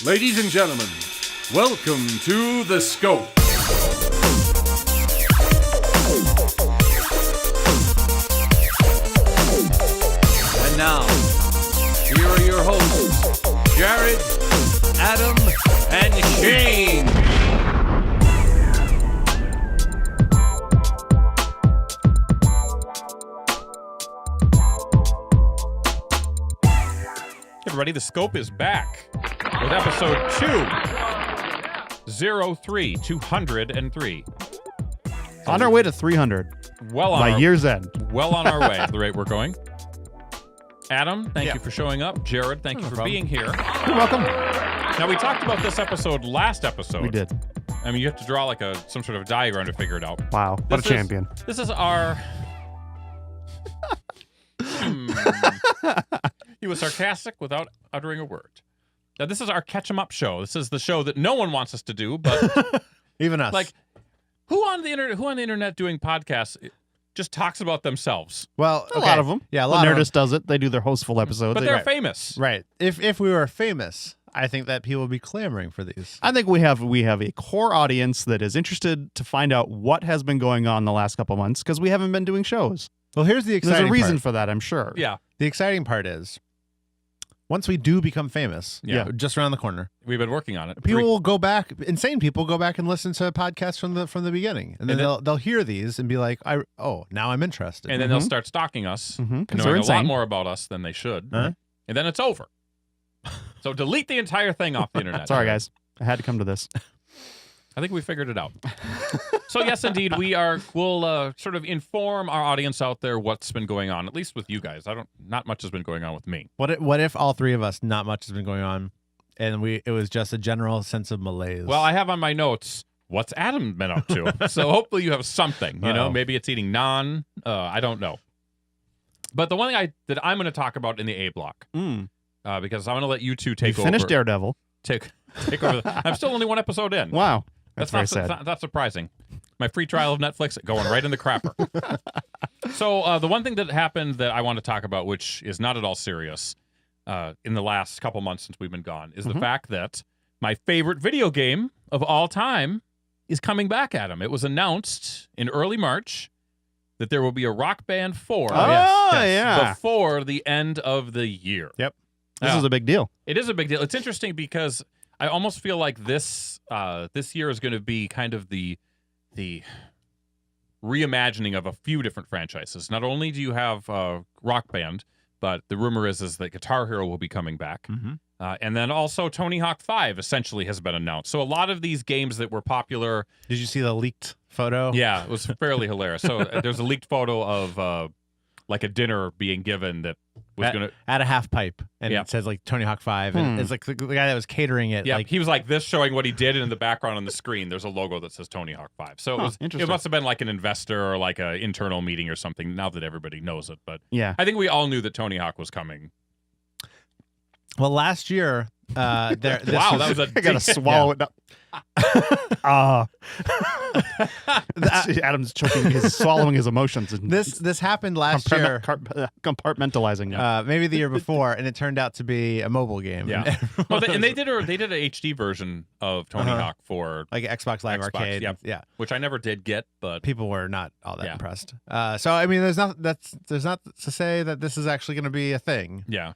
Ladies and gentlemen, welcome to The Scope. And now, here are your hosts, Jared, Adam, and Shane. Everybody, The Scope is back with episode 203. On our way to 300 Well on by our, year's end. well on our way at the rate we're going. Adam, thank you for showing up. Jared, thank you for being here. You're welcome. Now, we talked about this episode last episode. We did. I mean, you have to draw like some sort of diagram to figure it out. Wow, what a champion. This is our... He was sarcastic without uttering a word. Now, this is our catch 'em up show. This is the show that no one wants us to do, but even us. Like, who on the internet doing podcasts just talks about themselves? Well, A lot of them. Yeah, a lot of them. Nerdist does it. They do their hostful episodes. But they're famous. Right. If we were famous, I think that people would be clamoring for these. I think we have a core audience that is interested to find out what has been going on the last couple months because we haven't been doing shows. Well, here's the exciting There's a reason part. for that, I'm sure. Yeah. The exciting part is, once we do become famous, just around the corner, We've been working on it. people will go back. Insane people go back and listen to podcasts from the beginning, and then they'll hear these and be like, now I'm interested. And then they'll start stalking us, Mm-hmm. knowing a lot more about us than they should. Huh? And then it's over. So delete the entire thing off the internet. Sorry, guys. I had to come to this. I think we figured it out. So yes, indeed, we'll sort of inform our audience out there what's been going on, at least with you guys. Not much has been going on with me. What if all three of us, not much has been going on, and it was just a general sense of malaise? Well, I have on my notes, what's Adam been up to? So hopefully you have something, maybe it's eating naan. I don't know. But the one thing that I'm going to talk about in the A block, because I'm going to let you two take over. Finished Daredevil. Take over. I'm still only one episode in. Wow. That's very sad. That's not surprising. My free trial of Netflix going right in the crapper. So the one thing that happened that I want to talk about, which is not at all serious, in the last couple months since we've been gone, is the fact that my favorite video game of all time is coming back, Adam. It was announced in early March that there will be a Rock Band 4 before the end of the year. Yep. This is a big deal. It is a big deal. It's interesting because I almost feel like this year is going to be kind of the reimagining of a few different franchises. Not only do you have Rock Band, but the rumor is that Guitar Hero will be coming back. Mm-hmm. And then also Tony Hawk 5 essentially has been announced. So a lot of these games that were popular... Did you see the leaked photo? Yeah, it was fairly hilarious. So there's a leaked photo of like a dinner being given that was going to... At a half pipe. And it says like Tony Hawk 5. And it's like the guy that was catering it. Yeah, like, he was like this showing what he did, and in the background on the screen, there's a logo that says Tony Hawk 5. So it must have been like an investor or like an internal meeting or something now that everybody knows it. But yeah, I think we all knew that Tony Hawk was coming. Well, last year... wow, that was a... I got to swallow it up. Adam's swallowing his emotions. And this happened last year. Compartmentalizing. Maybe the year before, and it turned out to be a mobile game. Yeah, and they did an HD version of Tony Hawk for like Xbox Live Arcade. Yep. Yeah, which I never did get, but people were not all that impressed. So I mean, there's not to say that this is actually going to be a thing. Yeah,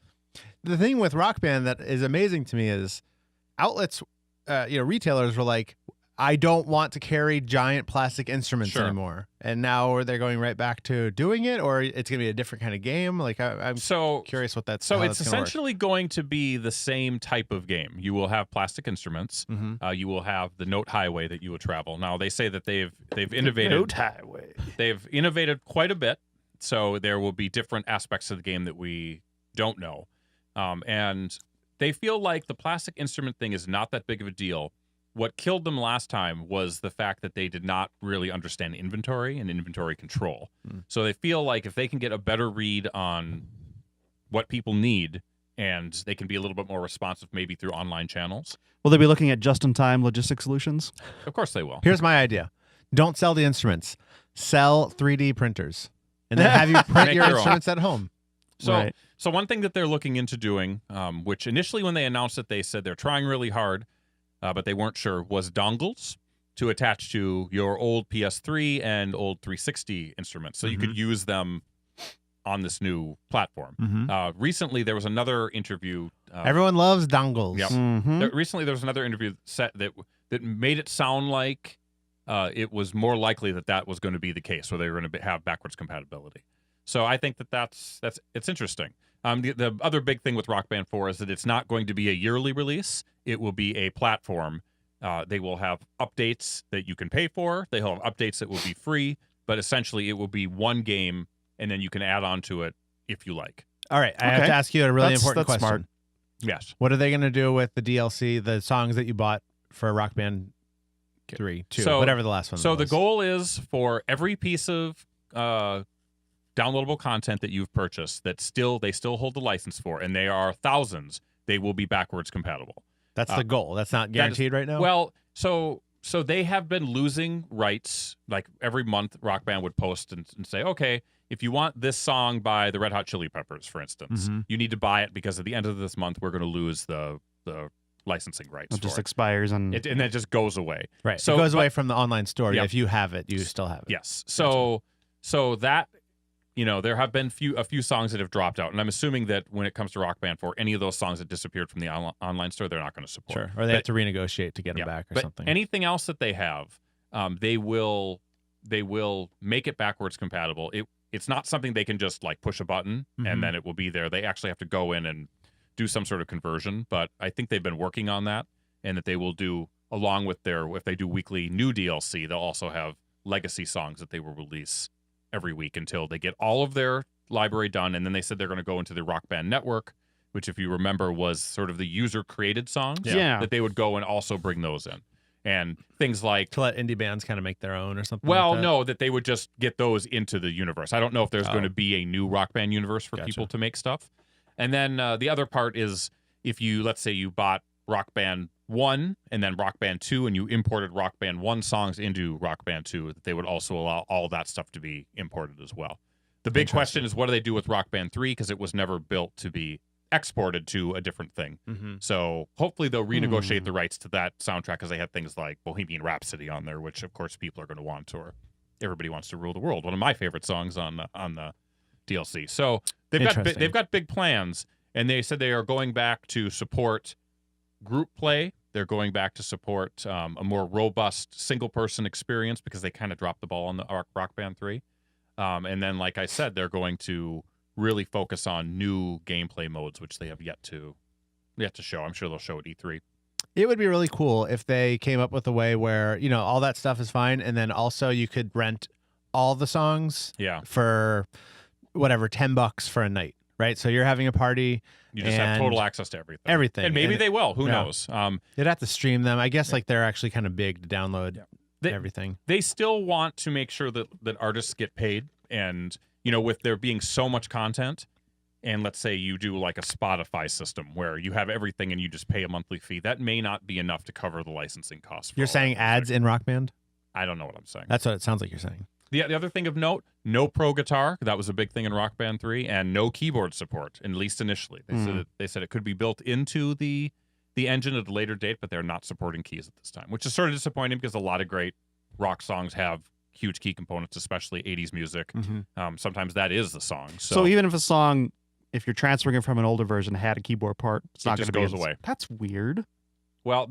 the thing with Rock Band that is amazing to me is outlets. Retailers were like, I don't want to carry giant plastic instruments anymore. And now they're going right back to doing it, or it's going to be a different kind of game. Like I'm so curious what that's. So it's essentially going to be the same type of game. You will have plastic instruments. Mm-hmm. You will have the note highway that you will travel. Now they say that they've innovated. Note highway. They've innovated quite a bit. So there will be different aspects of the game that we don't know, and they feel like the plastic instrument thing is not that big of a deal. What killed them last time was the fact that they did not really understand inventory and inventory control. So they feel like if they can get a better read on what people need, and they can be a little bit more responsive maybe through online channels. Will they be looking at just-in-time logistic solutions? Of course they will. Here's my idea. Don't sell the instruments. Sell 3D printers. And then have you print your instruments at home. So So one thing that they're looking into doing, which initially when they announced it, they said they're trying really hard, but they weren't sure, was dongles to attach to your old PS3 and old 360 instruments. So you could use them on this new platform. Recently, there was another interview. Everyone loves dongles. Yep. Recently, there was another interview set that made it sound like it was more likely that was going to be the case, where they were going to have backwards compatibility. So I think it's interesting. The other big thing with Rock Band 4 is that it's not going to be a yearly release. It will be a platform. They will have updates that you can pay for. They will have updates that will be free, but essentially it will be one game, and then you can add on to it if you like. All right, I have to ask you a really important question. Smart. Yes. What are they going to do with the DLC, the songs that you bought for Rock Band 3, 2, whatever the last one was? So the goal is for every piece of downloadable content that you've purchased that they still hold the license for, and they are thousands, they will be backwards compatible. That's the goal. That's not guaranteed right now? Well, so they have been losing rights. Like every month, Rock Band would post and say, okay, if you want this song by the Red Hot Chili Peppers, for instance, you need to buy it because at the end of this month, we're going to lose the licensing rights. It just expires and then it just goes away. Right. So it goes away from the online store. If you have it, you still have it. Yes. So that, there have been a few songs that have dropped out, and I'm assuming that when it comes to Rock Band 4, any of those songs that disappeared from the online store, they're not going to support. Sure. Or they have to renegotiate to get them back or something. Anything else that they have, they will make it backwards compatible. It's not something they can just like push a button and then it will be there. They actually have to go in and do some sort of conversion, but I think they've been working on that, and that they will do, along with if they do weekly new DLC, they'll also have legacy songs that they will release every week until they get all of their library done. And then they said they're going to go into the Rock Band Network, which, if you remember, was sort of the user-created songs. Yeah. That they would go and also bring those in. And things like... to let indie bands kind of make their own or something Well, like that? no, that they would just get those into the universe. I don't know if there's going to be a new Rock Band universe for people to make stuff. And then the other part is, if let's say you bought Rock Band 1 and then Rock Band 2, and you imported Rock Band 1 songs into Rock Band 2, that they would also allow all that stuff to be imported as well. The big question is, what do they do with Rock Band 3? Because it was never built to be exported to a different thing. So hopefully they'll renegotiate the rights to that soundtrack, because they had things like Bohemian Rhapsody on there, which of course people are going to want, or Everybody Wants to Rule the World, one of my favorite songs on the DLC. So they've got big plans, and they said they are going back to support group play. They're going back to support a more robust single-person experience, because they kind of dropped the ball on the Rock Band 3. And then, like I said, they're going to really focus on new gameplay modes, which they have yet to show. I'm sure they'll show at E3. It would be really cool if they came up with a way where, all that stuff is fine, and then also you could rent all the songs for whatever, $10 for a night, right? So you're having a party. You just have total access to everything. Everything. And maybe they will. Who knows? They'd have to stream them. I guess they're actually kind of big to download everything. They still want to make sure that artists get paid. And, with there being so much content, and let's say you do like a Spotify system where you have everything and you just pay a monthly fee, that may not be enough to cover the licensing costs. You're saying ads in Rock Band? I don't know what I'm saying. That's what it sounds like you're saying. The other thing of note, no pro guitar. That was a big thing in Rock Band 3, and no keyboard support, at least initially. They said it could be built into the engine at a later date, but they're not supporting keys at this time, which is sort of disappointing, because a lot of great rock songs have huge key components, especially 80s music. Sometimes that is the song. So even if a song, if you're transferring it from an older version, had a keyboard part, it's not going to goes away. That's weird. Well,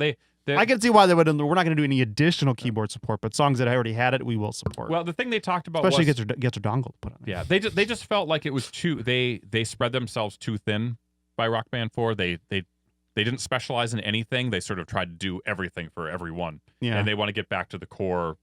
I can see why they would. We're not going to do any additional keyboard support, but songs that already had it, we will support. Well, the thing they talked about, especially gets your dongle to put on it. Yeah, they just felt like it was too. They spread themselves too thin by Rock Band 4. They didn't specialize in anything. They sort of tried to do everything for everyone. Yeah, and they want to get back to the core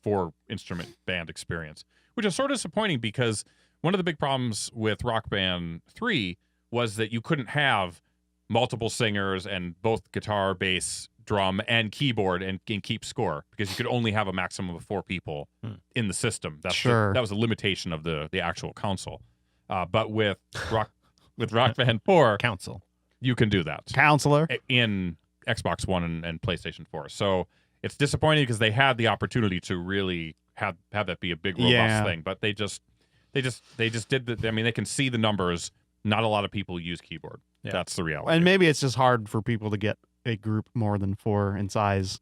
4-instrument band experience, which is sort of disappointing, because one of the big problems with Rock Band 3 was that you couldn't have multiple singers and both guitar, bass, drum, and keyboard and keep score, because you could only have a maximum of 4 people in the system. That was a limitation of the actual console. But with Rock Band 4, you can do that. Counselor in Xbox One and PlayStation 4. So it's disappointing, because they had the opportunity to really have that be a big robust thing, but they just did the. I mean, they can see the numbers not a lot of people use keyboard. Yeah. That's the reality. And maybe it's just hard for people to get a group more than 4 in size.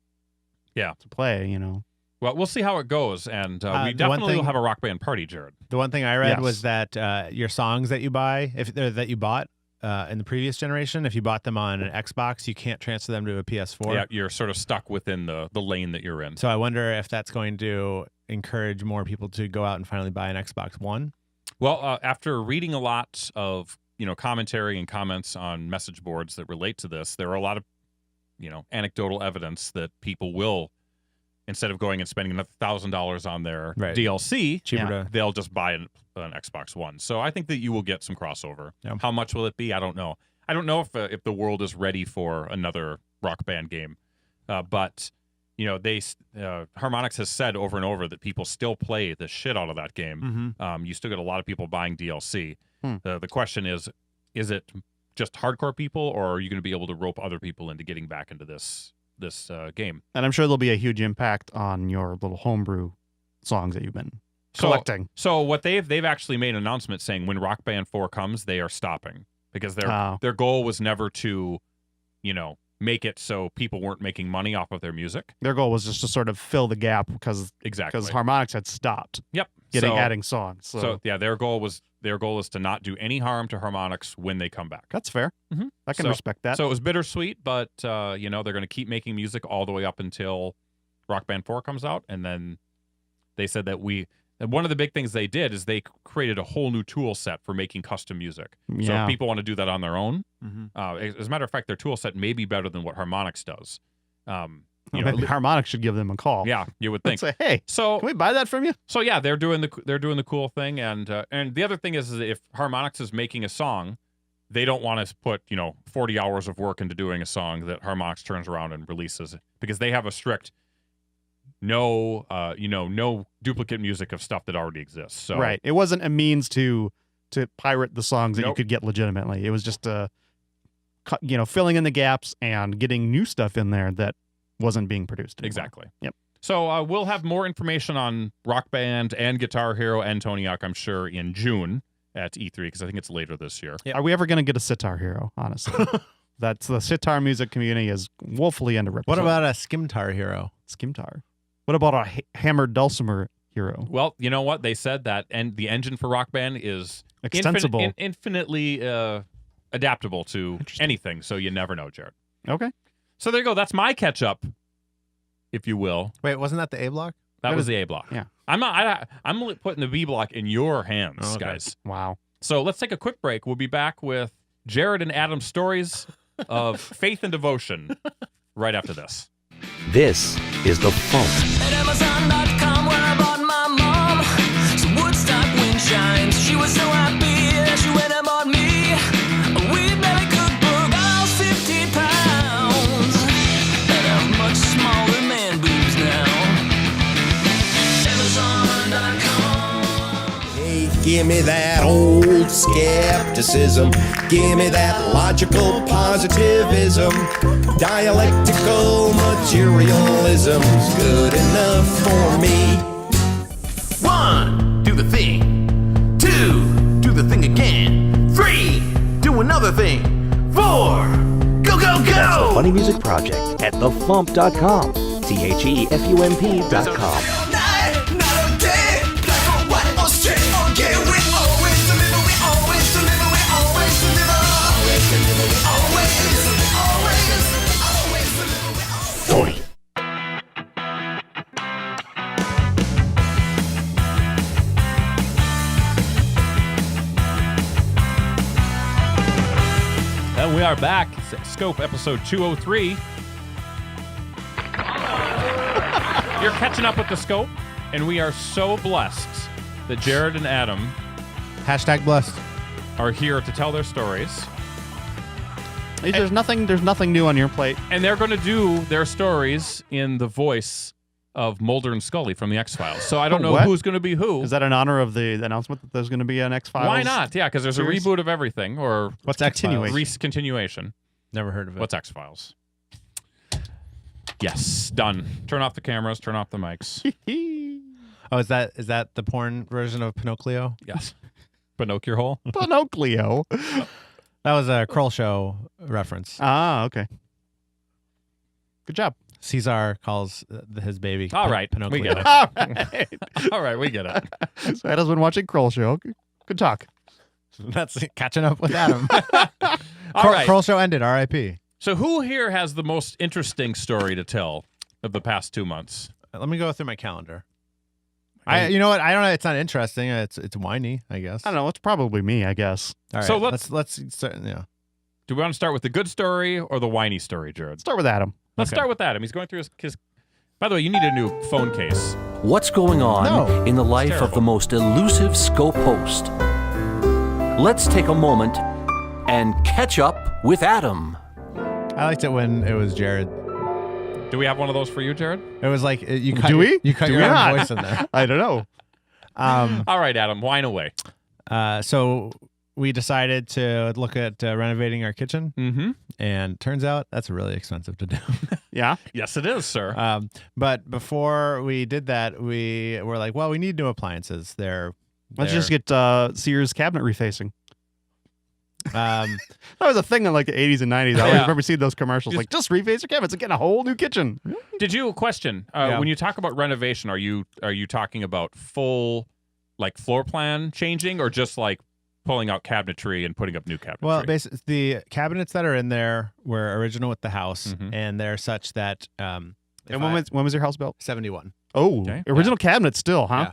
Yeah. To play, you know. Well, we'll see how it goes, and we the one definitely will thing- have a Rock Band party, Jared. The one thing I read Yes. was that your songs that you buy, that you bought in the previous generation, if you bought them on an Xbox, you can't transfer them to a PS4. Yeah, you're sort of stuck within the lane that you're in. So I wonder if that's going to encourage more people to go out and finally buy an Xbox One. Well, after reading a lot of commentary and comments on message boards that relate to this, there are a lot of anecdotal evidence that people will, instead of going and spending another $1,000 on their Right. DLC, Cheaper Yeah. to they'll just buy an Xbox One. So I think that you will get some crossover. Yeah. How much will it be? I don't know. I don't know if the world is ready for another Rock Band game, but Harmonix has said over and over that people still play the shit out of that game. You still get a lot of people buying DLC. The question is it just hardcore people, or are you going to be able to rope other people into getting back into this game? And I'm sure there'll be a huge impact on your little homebrew songs that you've been collecting. So what they've actually made an announcement saying when Rock Band 4 comes, they are stopping because their goal was never to, make it so people weren't making money off of their music. Their goal was just to sort of fill the gap because Exactly. Harmonix had stopped Yep. adding songs. So, yeah, their goal is to not do any harm to Harmonix when they come back. that's fair. Mhm. I can respect that. So it was bittersweet, but they're going to keep making music all the way up until Rock Band 4 comes out, and then they said that one of the big things they did is they created a whole new tool set for making custom music. So Yeah. if people want to do that on their own, Mhm. as a matter of fact, their tool set may be better than what Harmonix does. Maybe Harmonix should give them a call. Yeah, you would And think. say, hey, So can we buy that from you? So yeah, they're doing the cool thing, and the other thing is if Harmonix is making a song, they don't want to put 40 hours of work into doing a song that Harmonix turns around and releases, because they have a strict no duplicate music of stuff that already exists. So Right. It wasn't a means to pirate the songs that you Nope. could get legitimately. It was just filling in the gaps and getting new stuff in there that wasn't being produced anymore. Exactly. Yep. So we'll have more information on Rock Band and Guitar Hero and Tony Hawk, I'm sure, in June at E3, because I think it's later this year. Yep. Are we ever going to get a sitar hero, honestly? That's the sitar music community is woefully underrepresented. What about a Skimtar hero? Skimtar? What about a hammered dulcimer hero? Well, you know what? They said that and the engine for Rock Band is Extensible. infinitely adaptable to Interesting. anything, so you never know, Jared. Okay. So there you go. That's my catch-up, if you will. Wait, wasn't that the A block? That was the A block. Yeah. I'm putting the B block in your hands, Oh, okay. guys. Wow. So let's take a quick break. We'll be back with Jared and Adam's stories of faith and devotion right after this. This is The Funk. At Amazon.com, where I bought my mom some Woodstock wind chimes. She was so happy that she went and bought me a wheat belly cookbook. I was 50 pounds and have much smaller man boobs now. Amazon.com. Hey, give me that old skepticism. Give me that logical positivism. Dialectical materialism's good enough for me. 1, do the thing. 2, do the thing again. 3, do another thing. 4, go, go, That's the go! Funny Music Project at thefump.com. THEFUMP.com. And we are back. It's Scope episode 203. You're catching up with the Scope, and we are so blessed that Jared and Adam Hashtag blessed. are here to tell their stories. Hey, there's nothing new on your plate. And they're going to do their stories in the voice of Mulder and Scully from the X-Files. So I don't know What? who's going to be who. Is that in honor of the announcement that there's going to be an X-Files? Why not? Yeah, because there's series? a reboot of everything, or What's Continuation. X-Files? continuation. Never heard of it. What's X-Files? Yes, done. Turn off the cameras, turn off the mics. Oh, is that the porn version of Pinocchio? Yes. Pinocchio hole. Pinocchio. That was a Kroll Show reference. Ah, okay. Good job. Caesar calls his baby. All right, we Pinocchio. get it. All right. All right, we get it. So Adam's been watching Kroll Show. Good talk. That's catching up with Adam. All right. Kroll Show ended. R.I.P. So who here has the most interesting story to tell of the past 2 months? Let me go through my calendar. You know what? I don't know. It's not interesting. It's whiny, I guess. I don't know. It's probably me, I guess. All right. So let's start, yeah. Do we want to start with the good story or the whiny story, Jared? Start with Adam. Let's start with Adam. He's going through his. By the way, you need a new phone case. What's going on No. in the life of terrible. the most elusive scope host? Let's take a moment and catch up with Adam. I liked it when it was Jared. Do we have one of those for you, Jared? It was like you cut. Do we? You cut Do your we own not? voice in there. I don't know. All right, Adam, whine away. So we decided to look at renovating our kitchen, Mm-hmm. and turns out that's really expensive to do. Yeah. Yes, it is, sir. But before we did that, we were like, well, we need new appliances. Let's just get Sears cabinet refacing. Um, That was a thing in like the 80s and 90s. I always Yeah. remember seeing those commercials like, just reface your cabinets and get a whole new kitchen. Did you question Yeah. when you talk about renovation? Are you talking about full like floor plan changing, or just like pulling out cabinetry and putting up new cabinetry? well, basically, the cabinets that are in there were original with the house, Mhm. and they're such that. And when was your house built? 71. Oh, Okay. original cabinets still, huh? Yeah.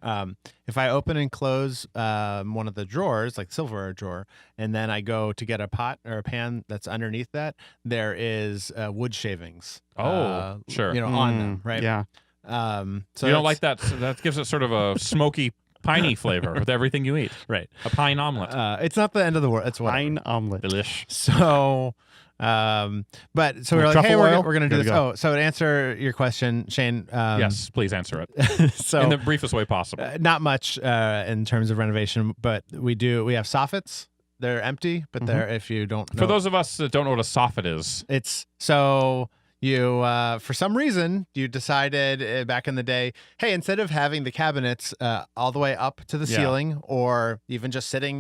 Wow. If I open and close one of the drawers, like silverware drawer, and then I go to get a pot or a pan that's underneath that, there is wood shavings. Oh, sure. On them, right? Yeah. So you don't that's- like that? So that gives it sort of a smoky, piney flavor with everything you eat. right? A pine omelet. It's not the end of the world. It's what. Pine omelet. Delish. So, but so we're like, Truffle hey, oil? we're gonna do Gotta this. go. Oh, so to answer your question, Shane. Yes, please answer it So in the briefest way possible. not much in terms of renovation, but we have soffits. They're empty, but they're if you don't know. For those of us that don't know what a soffit is, It's so you for some reason you decided back in the day, hey, instead of having the cabinets all the way up to the Yeah. ceiling, or even just sitting,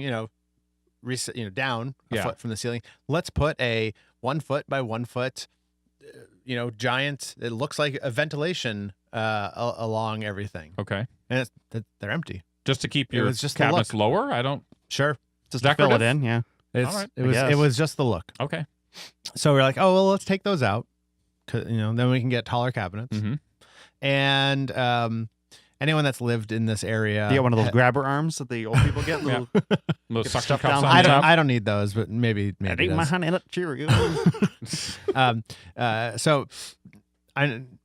down a Yeah. foot from the ceiling, let's put a 1 foot by 1 foot, giant. It looks like a ventilation along everything, okay, and they're empty. just to keep It your was just the cabinets look. lower. I don't. Sure, Just to fill it Decorative? in, yeah. it's All right, it I was guess. it was just the look. Okay. So we're like, oh well, let's take those out, 'cause, then we can get taller cabinets. Mhm. And anyone that's lived in this area, You get one of those grabber arms that the old people get. Yeah. Little, Those Get suction stuff cups down on I the don't top. I don't need those, but maybe I ate my does. honey nut Cheerios. So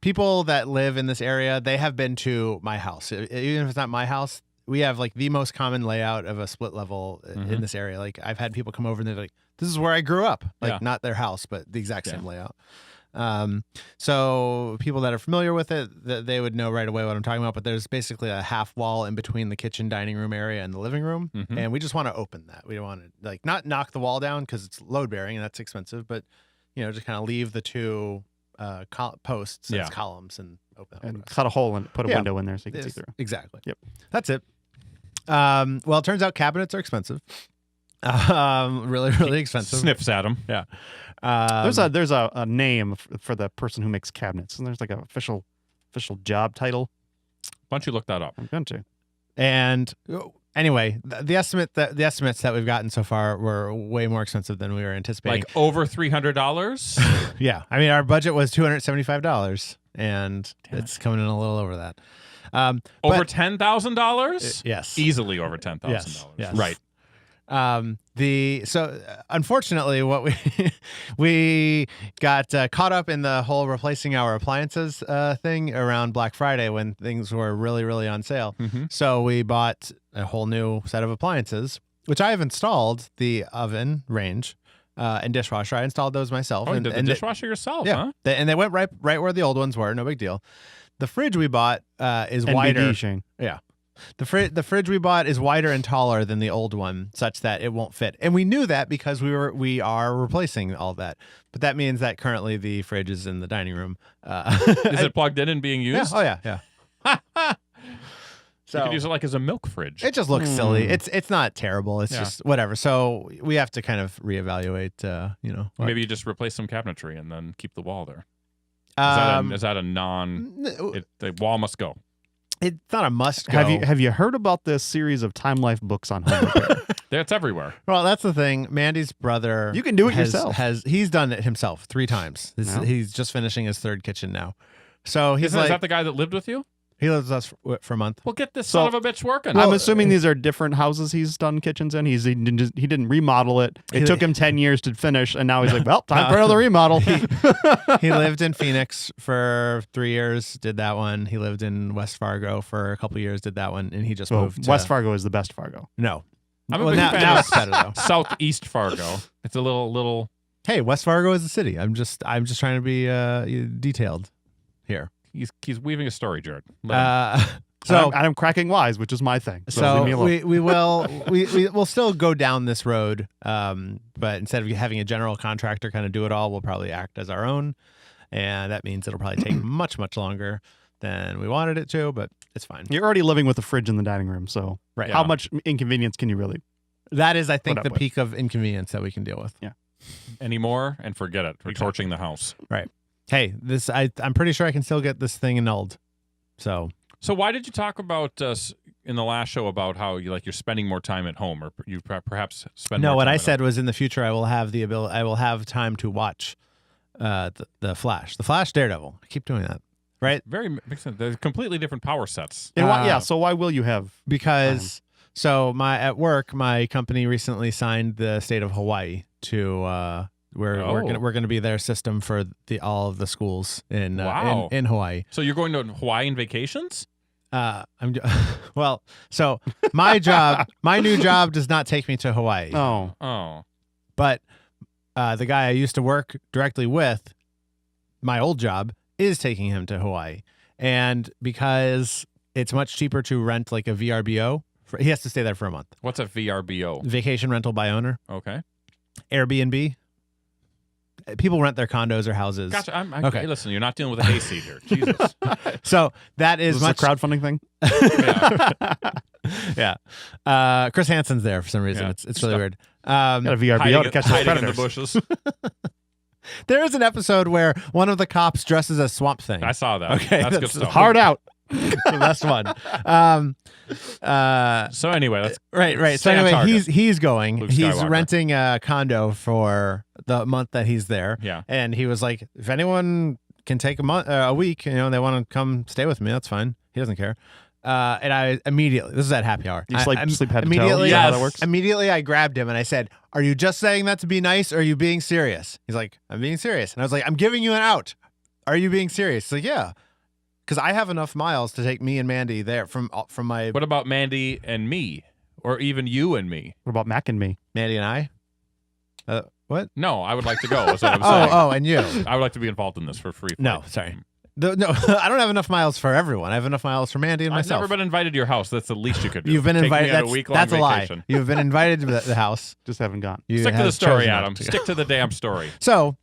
people that live in this area, they have been to my house. Even if it's not my house, we have like the most common layout of a split level in this area. Like I've had people come over and they're like, this is where I grew up. Like Yeah. not their house, but the exact same Yeah. layout. So people that are familiar with it, they would know right away what I'm talking about. But there's basically a half wall in between the kitchen dining room area and the living room. Mhm. And we just want to open that. We don't want to like not knock the wall down because it's load bearing and that's expensive, but just kind of leave the two posts Yeah. as columns and open and the rest. cut a hole and put a Yeah. window in there so you can see Yes, through. exactly. Yep. That's it. Well, it turns out cabinets are expensive. Really, really expensive. Sniffs at 'em. Yeah. There's a name for the person who makes cabinets, and there's like an official job title. Why don't you look that up? I'm going to. And anyway, the estimates that we've gotten so far were way more expensive than we were anticipating. Like over $300. Yeah, I mean, our budget was $275, and it's coming in a little over that. Over But- $10,000? Yes. Easily over $10,000. Yes. Right. Unfortunately what we got caught up in the whole replacing our appliances thing around Black Friday when things were really, really on sale. Mhm. So we bought a whole new set of appliances, which I have installed: the oven, range, and dishwasher. I installed those myself. Oh, you and, did the and dishwasher yourself, huh? they went right where the old ones were. No big deal. The fridge we bought is NBD, wider. Shane. Yeah. The fridge we bought is wider and taller than the old one, such that it won't fit. And we knew that because we are replacing all that. But that means that currently the fridge is in the dining room. Is it plugged in and being Yeah. used? Oh yeah, yeah. You could use it like as a milk fridge. It just looks silly. It's not terrible. It's just whatever. So we have to kind of reevaluate. What. Maybe you just replace some cabinetry and then keep the wall there. Is that a the wall must go? It's not a must go. Have you heard about this series of Time Life books on home repair? It's everywhere. Well, that's the thing. Mandy's brother, you can do it yourself. He's done it himself 3 times. He's just finishing his 3rd kitchen now. So he's is that the guy that lived with you? He lives with us for a month. Well, get this son of a bitch working. I'm assuming these are different houses he's done kitchens in. He didn't remodel it. It took him 10 years to finish, and now he's like, well, time for another remodel. He lived in Phoenix for 3 years, did that one. He lived in West Fargo for a couple years, did that one, and he just moved to... West Fargo is the best Fargo. No. I'm a big fan now of it's better, though. Southeast Fargo. It's a little... Hey, West Fargo is a city. I'm just trying to be detailed here. He's weaving a story, Jared. So I'm cracking wise, which is my thing. So we'll still go down this road, but instead of having a general contractor kind of do it all, we'll probably act as our own, and that means it'll probably take much longer than we wanted it to, but it's fine. You're already living with a fridge in the dining room, so how much inconvenience can you really? That is, I think, the peak of inconvenience that we can deal with. Yeah. Anymore, and forget it. We're torching the house. Right. Hey, I'm pretty sure I can still get this thing annulled. So why did you talk about in the last show about how you're spending more time at home, or you perhaps spend? No, more what time I at said home? was in the future I will have the ability. I will have time to watch the Flash, Daredevil. I keep doing that. Right. Very makes sense. They're completely different power sets. So why will you have? Because at work, my company recently signed the state of Hawaii to. We're gonna be their system for all of the schools in Hawaii. So you're going to Hawaii on vacations? So my new job does not take me to Hawaii. Oh. But the guy I used to work directly with, my old job, is taking him to Hawaii, and because it's much cheaper to rent like a VRBO, he has to stay there for a month. What's a VRBO? Vacation rental by owner. Okay. Airbnb. People rent their condos or houses. Gotcha. Okay. Hey, listen, you're not dealing with a hayseed here. Jesus. So that is Is this much a crowdfunding thing? Yeah. Chris Hansen's there for some reason. Yeah. It's really weird. Got a VRBO to catch the hiding in the predators. bushes. There is an episode where one of the cops dresses as Swamp Thing. I saw that. Okay, that's good stuff. Hard out. The best one. So anyway, let's right. So stay on anyway, target. he's going. Luke He's Skywalker. renting a condo for the month that he's there. Yeah. And he was like, if anyone can take a week, they want to come stay with me, that's fine. He doesn't care. And I immediately, this is at happy hour. You sleep head to toe? Immediately, Is that how that works? Immediately, I grabbed him and I said, "Are you just saying that to be nice, or are you being serious?" He's like, "I'm being serious." And I was like, "I'm giving you an out. Are you being serious?" He's like, "Yeah." Because I have enough miles to take me and Mandy there from my What about Mandy and me? Or even you and me? What about Mac and me? Mandy and I. What? No, I would like to go. That's what I'm saying. And you. I would like to be involved in this for free. No, sorry. No, I don't have enough miles for everyone. I have enough miles for Mandy and I've myself. never been invited to your house. That's the least you could do. You've been Take invited. Me on a week-long That's a vacation. lie. You've been invited to the house. Just haven't gone. You Stick to have the story, chosen not Adam. to go. Stick to the damn story. So,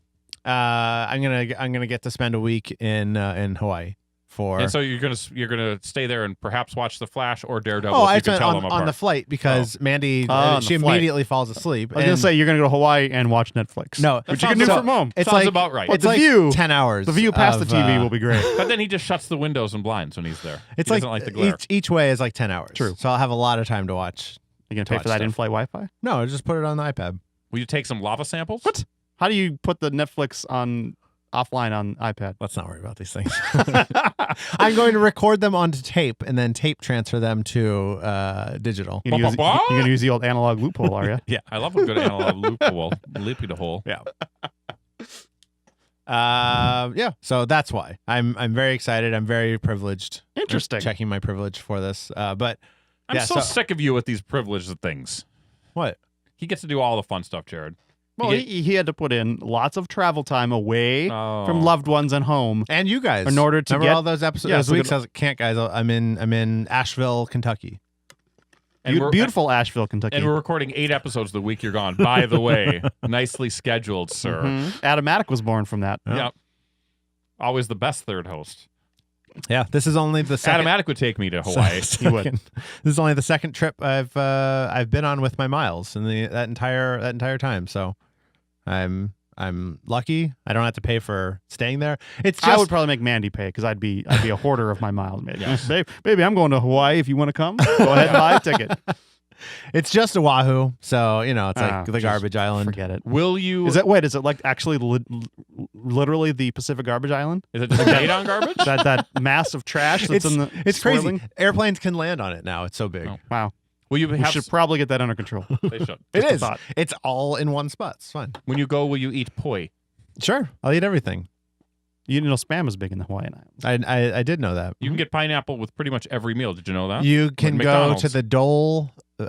I'm gonna get to spend a week in Hawaii for. And so you're gonna stay there and perhaps watch The Flash or Daredevil. Oh, if I you can spent tell them on apart. the flight because Mandy on she the flight. immediately falls asleep. I was going to say, you're going to go to Hawaii and watch Netflix. No, which you can do so- from home. It's Sounds like about right. But It's the like view- 10 hours. The view past the of, TV will be great. But then he just shuts the windows and blinds when he's there. It's he like, doesn't like the glare. each way is like 10 hours. True. So I'll have a lot of time to watch. You going to pay for that in-flight Wi-Fi? No, just put it on the iPad. Will you take some lava samples? What? How do you put the Netflix on offline on iPad? Let's not worry about these things. I'm going to record them onto tape and then tape transfer them to digital. You're going to use the old analog loophole, are you? Yeah. I love a good analog loophole. Loopy the hole. Yeah. So that's why I'm very excited. I'm very privileged. Interesting. Checking my privilege for this. But I'm yeah, so sick of you with these privileged things. What? He gets to do all the fun stuff, Jared. Well, he had to put in lots of travel time away Oh. from loved ones and home. And you guys, In order to remember get- all those episodes, Yeah, those so weeks. good- I was like, can't, guys. I'm in Asheville, Kentucky. And we're- Beautiful Asheville, Kentucky. And we're recording 8 episodes the week you're gone. By the way, nicely scheduled, sir. Mhm. Automatic was born from that. Yep. Always the best third host. Yeah, this is only the second. Automatic would take me to Hawaii. This is only the second trip I've been on with my miles in that entire time. So, I'm lucky. I don't have to pay for staying there. It's just, I would probably make Mandy pay because I'd be a hoarder of my miles. Maybe. Baby, I'm going to Hawaii. If you want to come, go ahead and buy a ticket. It's just Oahu, so it's like the garbage island. Forget it. Will you? Is it like actually literally the Pacific Garbage Island? Is it just made on garbage? that mass of trash that's in the It's swirling? crazy. Airplanes can land on it now. It's so big. Oh. Wow. Will you We have? should probably get that under control. They should. It Just a is. thought. It's all in one spot. It's fun. When you go, will you eat poi? Sure, I'll eat everything. You know, Spam is big in the Hawaiian Islands. I did know that. You can get pineapple with pretty much every meal. Did you know that? You can Like go McDonald's. to the Dole. What's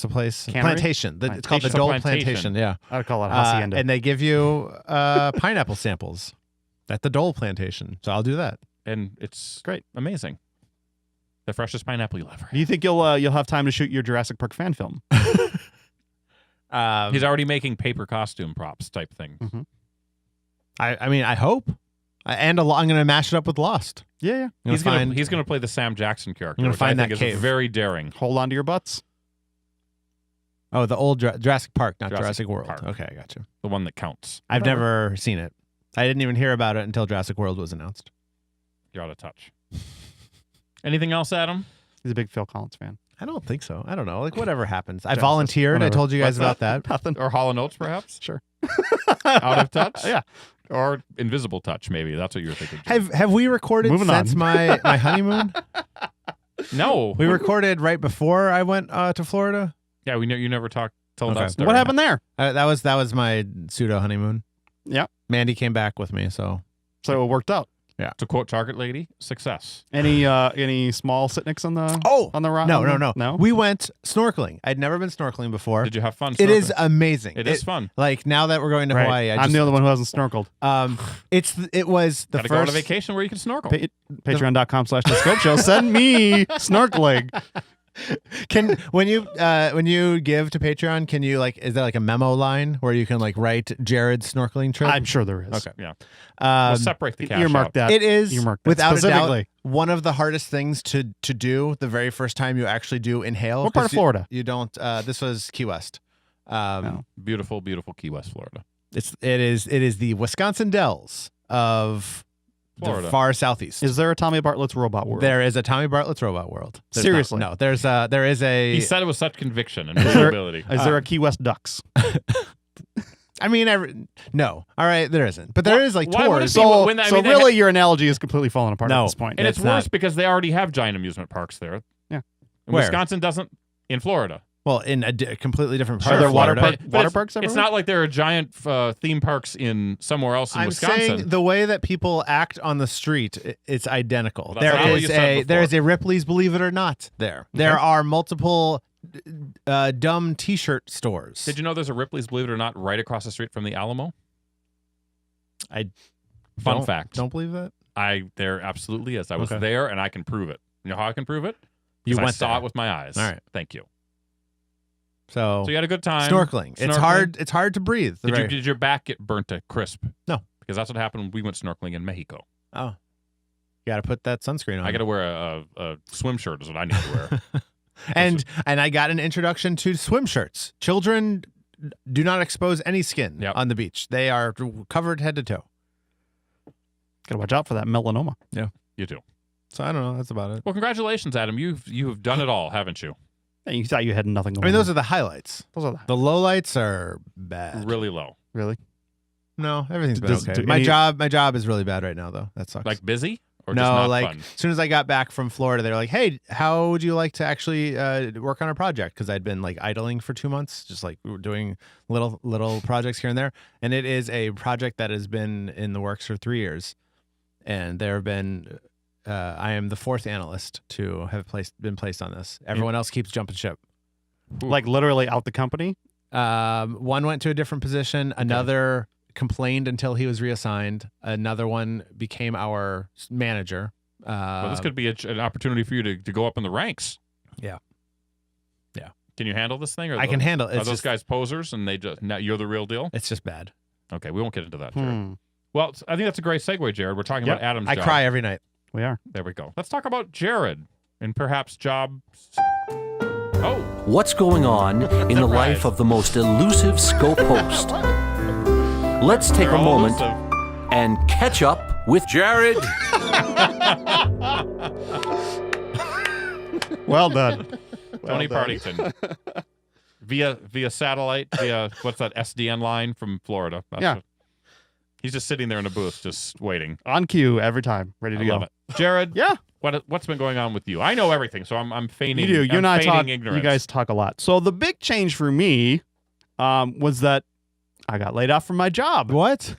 the place? Cannery? Plantation. It's called the Plantation. Dole Plantation. Plantation. Yeah, I'd call it hacienda. and they give you pineapple samples at the Dole Plantation. So I'll do that. And it's Great. amazing. The freshest pineapple you'll ever Do you think you'll have time to shoot your Jurassic Park fan film? He's already making paper costume props type thing. Mm-hmm. I mean, I hope. And I'm going to mash it up with Lost. Yeah. He's gonna play the Sam Jackson character, I'm gonna which find I think that is cave. very daring. Hold on to your butts. Oh, the old Jurassic Park, not Jurassic Jurassic World. Park. Okay, I got you. The one that counts. I've never seen it. I didn't even hear about it until Jurassic World was announced. You're out of touch. Anything else, Adam? He's a big Phil Collins fan. I don't think so. I don't know. Like, whatever happens. I Genesis, volunteered. I whatever. told you guys What's about that. Nothing. Or Hall & Oates, perhaps? Sure. Out of touch? Yeah. Or invisible touch, maybe. That's what you were thinking. Jim. Have we recorded Moving since on. my honeymoon? No. We recorded right before I went to Florida. Yeah, we know you never told Okay. that story. What happened there? That was my pseudo honeymoon. Yeah. Mandy came back with me, so So it worked out. To quote Target Lady, success. Any small sitniks on the on the rock? No. We went snorkeling. I'd never been snorkeling before. Did you have fun? It is snorkeling? amazing. It is fun. Like now that we're going to Right. Hawaii, I'm the only one who hasn't snorkeled. It was the Gotta go on a first vacation where you can snorkel. Patreon.com/thescope Send me snorkeling. when you give to Patreon, can you is there like a memo line where you can write Jared's snorkeling trip? I'm sure there is. Okay. Yeah. We'll separate the cash Earmark out. that. It is Earmark that without a doubt specifically. one of the hardest things to do the very first time you actually do inhale. What part of 'cause Florida? You don't. This was Key West. Beautiful, beautiful Key West, Florida. It is the Wisconsin Dells of Florida. the far southeast. Is there a Tommy Bartlett's Robot World? There is a Tommy Bartlett's Robot World. There's Seriously? not. No. There is a. He said it with such conviction and there- visibility. Is there a Key West Ducks? I mean, no. All right, there isn't. But there is why would it tours. be- So, when- I so mean, they really, your analogy is completely falling apart No. at this point. And it's It's worse not. because they already have giant amusement parks there. Yeah. And Where? Wisconsin doesn't. In Florida. Well, in a completely different Are part there of water Florida. park- But it's- parks It's everywhere? not like there are giant theme parks in somewhere else in I'm Wisconsin. saying the way that people act on the street, it's identical. Well, that's not what you said There before. is a Ripley's Believe It or Not there. There are multiple dumb T-shirt stores. Did you know there's a Ripley's, believe it or not, right across the street from the Alamo? I Fun don't- fact. Don't believe that. There absolutely is. I was Okay. there and I can prove it. You know how I can prove it? You 'Cause I went saw there. it with my eyes. All right. Thank you. So So you had a good time. snorkeling. It's Snorkeling. hard. It's hard to breathe. Did your back get burnt to crisp? No. Because that's what happened when we went snorkeling in Mexico. Oh, you got to put that sunscreen on. I got to wear a swim shirt is what I need to wear. and I got an introduction to swim shirts. Children do not expose any skin Yep. on the beach. They are covered head to toe. Gotta watch out for that melanoma. You too. So I don't know. That's about it. Well, congratulations, Adam. You have done it all, haven't you? Hey, you thought you had nothing going I mean, those on. are the highlights. Those are The lowlights are bad. Really low. really. No, everything's been Does- okay. do My any- job is really bad right now, though. That sucks. Like busy or just no, not like fun? as soon as I got back from Florida, they were like, "Hey, how would you like to actually work on a project?" Because I'd been like idling for 2 months, just like doing little projects here and there. And it is a project that has been in the works for 3 years, and there have been. I am the fourth analyst to have been placed on this. Everyone else keeps jumping ship. Like literally out the company. One went to a different position. Another complained until he was reassigned. Another one became our manager. Well, this could be an opportunity for you to go up in the ranks. Yeah. Yeah. Can you handle this thing? Or I can handle it. Are It's those just, guys posers and now you're the real deal? it's just bad. Okay, we won't get into that. Jared. Well, I think that's a great segue, Jared. We're talking about Adam's I job. cry every night. We are. There we go. Let's talk about Jared and perhaps jobs. Oh, What's going on in the life of the most elusive scope host? Let's take a moment and catch up with Jared. Well done. Tony Partington. Via satellite, via what's that SDN line from Florida? Yeah. He's just sitting there in a booth, just waiting. On cue every time, ready to I go. love it. Jared, Yeah. what's been going on with you? I know everything, so I'm feigning. You do. You and I talk. Ignorance. You guys talk a lot. So the big change for me was that I got laid off from my job. What?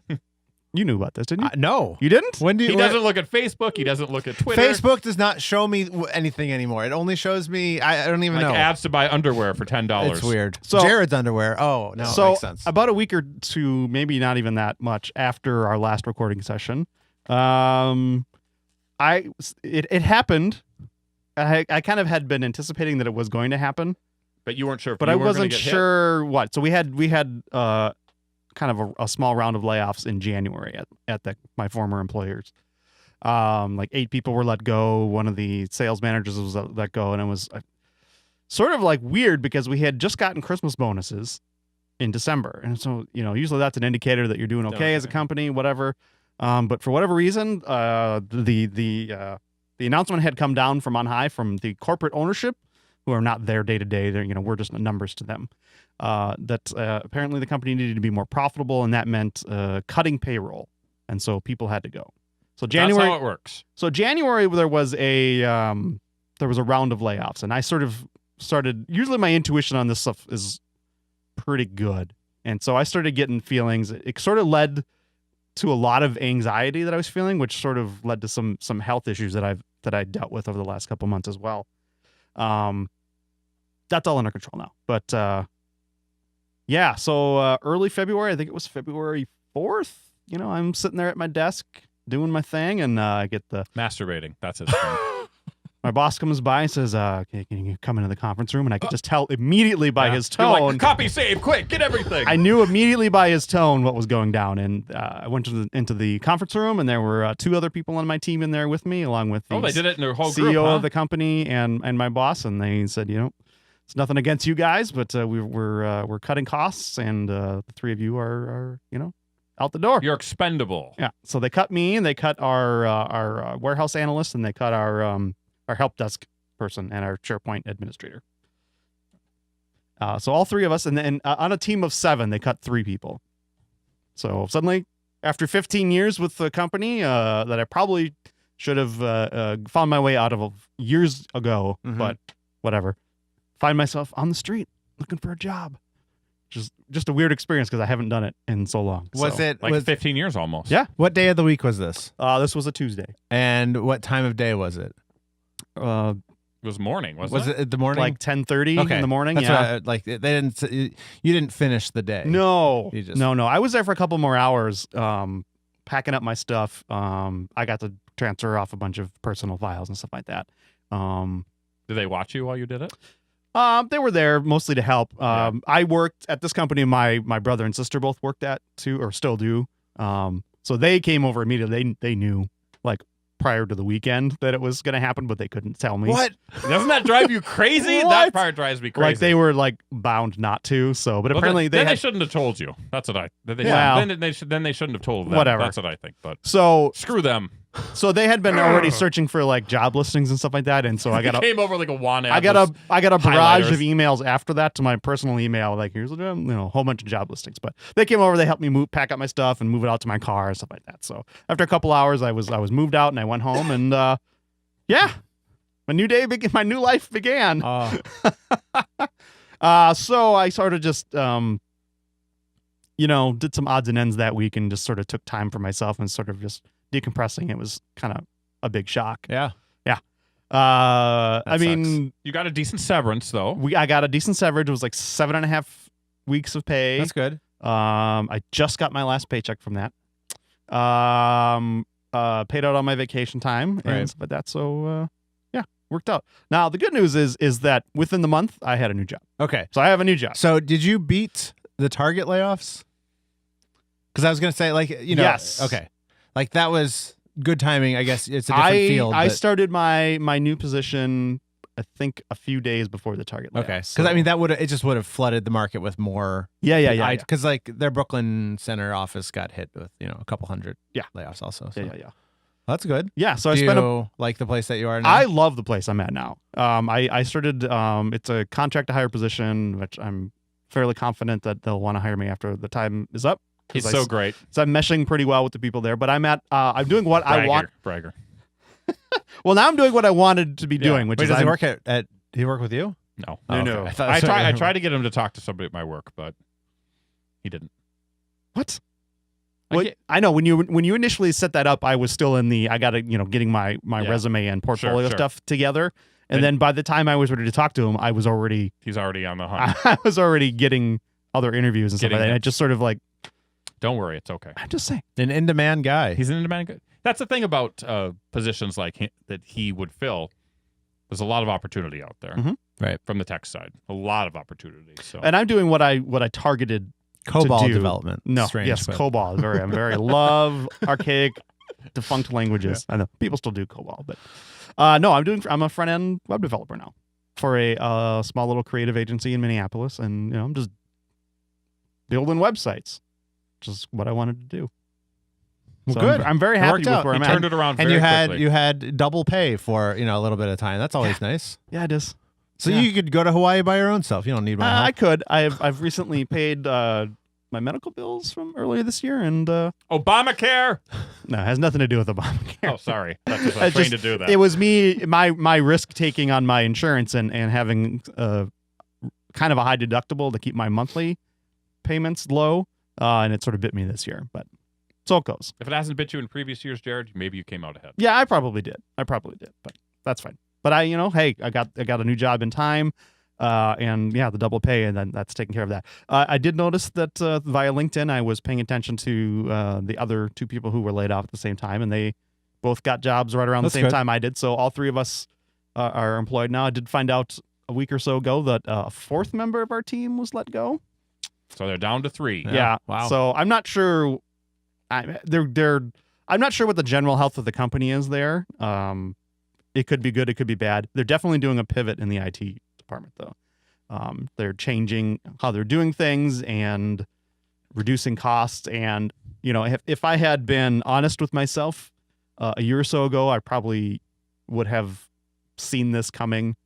You knew about this, didn't you? No. You didn't? When do you? He doesn't look at Facebook. He doesn't look at Twitter. Facebook does not show me anything anymore. It only shows me. I don't even know. ads to buy underwear for $10. It's weird. So- Jared's underwear. Oh no, So makes sense. about a week or two, maybe not even that much after our last recording session, it happened. I kind of had been anticipating that it was going to happen, But you weren't sure. If but you I were gonna wasn't get hit. sure what. So we had kind of a small round of layoffs in January at my former employers. Like 8 people were let go. One of the sales managers was let go, and it was sort of like weird because we had just gotten Christmas bonuses in December, and so usually that's an indicator that you're doing okay as a company, whatever. But for whatever reason, the announcement had come down from on high from the corporate ownership, who are not there day to day. They're we're just numbers to them. That apparently the company needed to be more profitable, and that meant cutting payroll, and so people had to go. So January, That's how it works. So January there was a round of layoffs, and I sort of started. Usually my intuition on this stuff is pretty good, and so I started getting feelings. It sort of led to a lot of anxiety that I was feeling, which sort of led to some health issues that I dealt with over the last couple months as well. That's all under control now. But yeah, so early February, I think it was February 4th. I'm sitting there at my desk doing my thing, and I get the Masturbating. That's his thing. my boss comes by and says, "Can you come into the conference room?" And I could just tell immediately by his You're tone. like, copy, save, quick, get everything. I knew immediately by his tone what was going down, and I went into the conference room, and there were 2 other people on my team in there with me, along with the they did it in their whole CEO group, huh? of the company and my boss, and they said, it's nothing against you guys, but we're cutting costs, and the 3 of you are out the door. You're expendable. Yeah, so they cut me, and they cut our warehouse analyst, and they cut our help desk person and our SharePoint administrator. So all 3 of us, and then on a team of 7, they cut 3 people. So suddenly, after 15 years with the company that I probably should have found my way out of years ago, but whatever, find myself on the street looking for a job. Just a weird experience because I haven't done it in so long. Was it Like 15 years almost. Yeah. What day of the week was this? This was a Tuesday. And what time of day was it? It was morning, wasn't it? Was it the morning? Like 10:30 in the morning. That's yeah. what they didn't. You didn't finish the day. No, You just- no. I was there for a couple more hours, packing up my stuff. I got to transfer off a bunch of personal files and stuff like that. Did they watch you while you did it? They were there mostly to help. I worked at this company. My brother and sister both worked at too, or still do. So they came over immediately. They knew like prior to the weekend that it was going to happen, but they couldn't tell me. What? Doesn't that drive you crazy? What? That part drives me crazy. Like they were like bound not to. So, but Well, apparently then they they shouldn't have told you. That's what I. Then they shouldn't have told them. Whatever. That's what I think. But So screw them. So they had been already searching for like job listings and stuff like that, and so I got a Came over like a wand. I got a barrage highlighters. of emails after that to my personal email, like here's a whole bunch of job listings. But they came over, they helped me pack up my stuff and move it out to my car and stuff like that. So after a couple hours, I was moved out and I went home, and yeah, my new life began. So I sort of just did some odds and ends that week and just sort of took time for myself and sort of just decompressing. It was kind of a big shock. Yeah. I mean, You got a decent severance though. I got a decent severance. It was like 7.5 weeks of pay. That's good. I just got my last paycheck from that. Paid out all my vacation time and stuff like that. So yeah, worked out. Now the good news is that within the month I had a new job. Okay. So I have a new job. So did you beat the Target layoffs? Because I was going to say, like, Yes. Okay. Like, that was good timing. I guess it's a different field. I but- started my new position, I think, a few days before the Target layoff. Okay. Because, I mean, it just would have flooded the market with more. Yeah. Because, like, their Brooklyn Center office got hit with, a couple hundred layoffs also. So. Yeah. That's good. Yeah, so Do I spent you like the place that you are now? I love the place I'm at now. I started, it's a contract to hire position, which I'm fairly confident that they'll want to hire me after the time is up. He's so great. So I'm meshing pretty well with the people there, but I'm doing what I want. Bragger. Well, now I'm doing what I wanted to be doing, which Wait, is does he I'm- work at did he work with you? No. No, no. Okay. thought I so. tried to get him to talk to somebody at my work, but he didn't. What? I Well, can't- I know when you initially set that up, I was still in I got to getting my Yeah. resume and portfolio Sure. stuff together, and And- then by the time I was ready to talk to him, He's already on the hunt. I was already getting other interviews and stuff Getting like that. it. And I just sort of like, Don't worry, it's okay. I'm just saying. An in-demand guy. He's an independent. That's the thing about positions like that he would fill. There's a lot of opportunity out there, Mhm. Right. from the tech side. A lot of opportunity. So And I'm doing what I targeted. COBOL to do. development. No, Strange, yes, but- COBOL is I'm very love archaic, defunct languages. I know people still do COBOL, but no, I'm a front end web developer now for a small little creative agency in Minneapolis, and I'm just building websites, which is what I wanted to do. Well, So good. I'm very It happy worked with out. where he I'm turned at. it around And very you quickly. had double pay for a little bit of time. That's always nice. Yeah, it is. So Yeah. you could go to Hawaii by your own self. You don't need my I help. could. I've recently paid my medical bills from earlier this year, and Obamacare. no, it has nothing to do with Obamacare. Oh, sorry. That's just, I I trained just- to do that. It was me, my risk taking on my insurance and having kind of a high deductible to keep my monthly payments low, and it sort of bit me this year. But so it goes. If it hasn't bit you in previous years, Jared, maybe you came out ahead. Yeah, I probably did, but that's fine. But hey, I got a new job in time, and yeah, the double pay, and then that's taking care of that. I did notice that via LinkedIn, I was paying attention to the other two people who were laid off at the same time, and they both got jobs right around That's the same good. time I did. So all three of us are employed now. I did find out a week or so ago that a fourth member of our team was let go. So they're down to 3. Yeah. Wow. So I'm not sure. I'm not sure what the general health of the company is there. It could be good. It could be bad. They're definitely doing a pivot in the IT department, though. They're changing how they're doing things and reducing costs. And if I had been honest with myself a year or so ago, I probably would have seen this coming.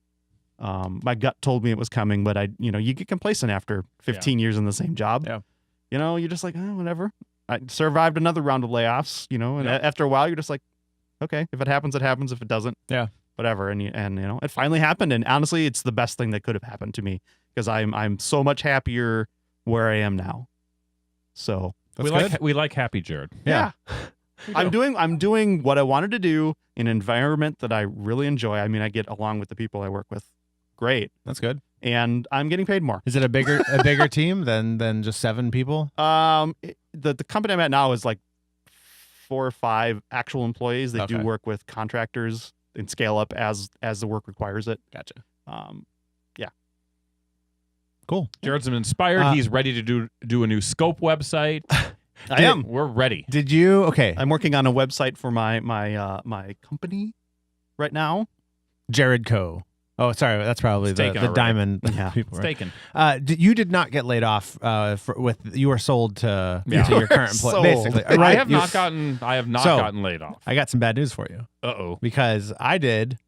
My gut told me it was coming, but you get complacent after 15 years in the same job. Yeah. You're just like, whatever. I survived another round of layoffs, and after a while, you're just like, okay, if it happens, it happens. If it doesn't, whatever. And it finally happened. And honestly, it's the best thing that could have happened to me because I'm so much happier where I am now. So We like happy Jared. yeah. I'm doing what I wanted to do in an environment that I really enjoy. I mean, I get along with the people I work with great, That's good. and I'm getting paid more. Is it a bigger team than just 7 people? The company I'm at now is like 4 or 5 actual employees. They do Okay. work with contractors and scale up as the work requires it. Gotcha. Cool. Jared's inspired. He's ready to do a new Scope website. I am. We're ready. Did you? Okay. I'm working on a website for my company right now. Jared Co. Oh, sorry. That's probably It's the taken already. diamond Yeah. people. It's Right? taken. You did not get laid off. You were sold to Yeah. your current employer. Sold. Basically, I right? have not gotten laid off. I got some bad news for you Uh-oh. because I did,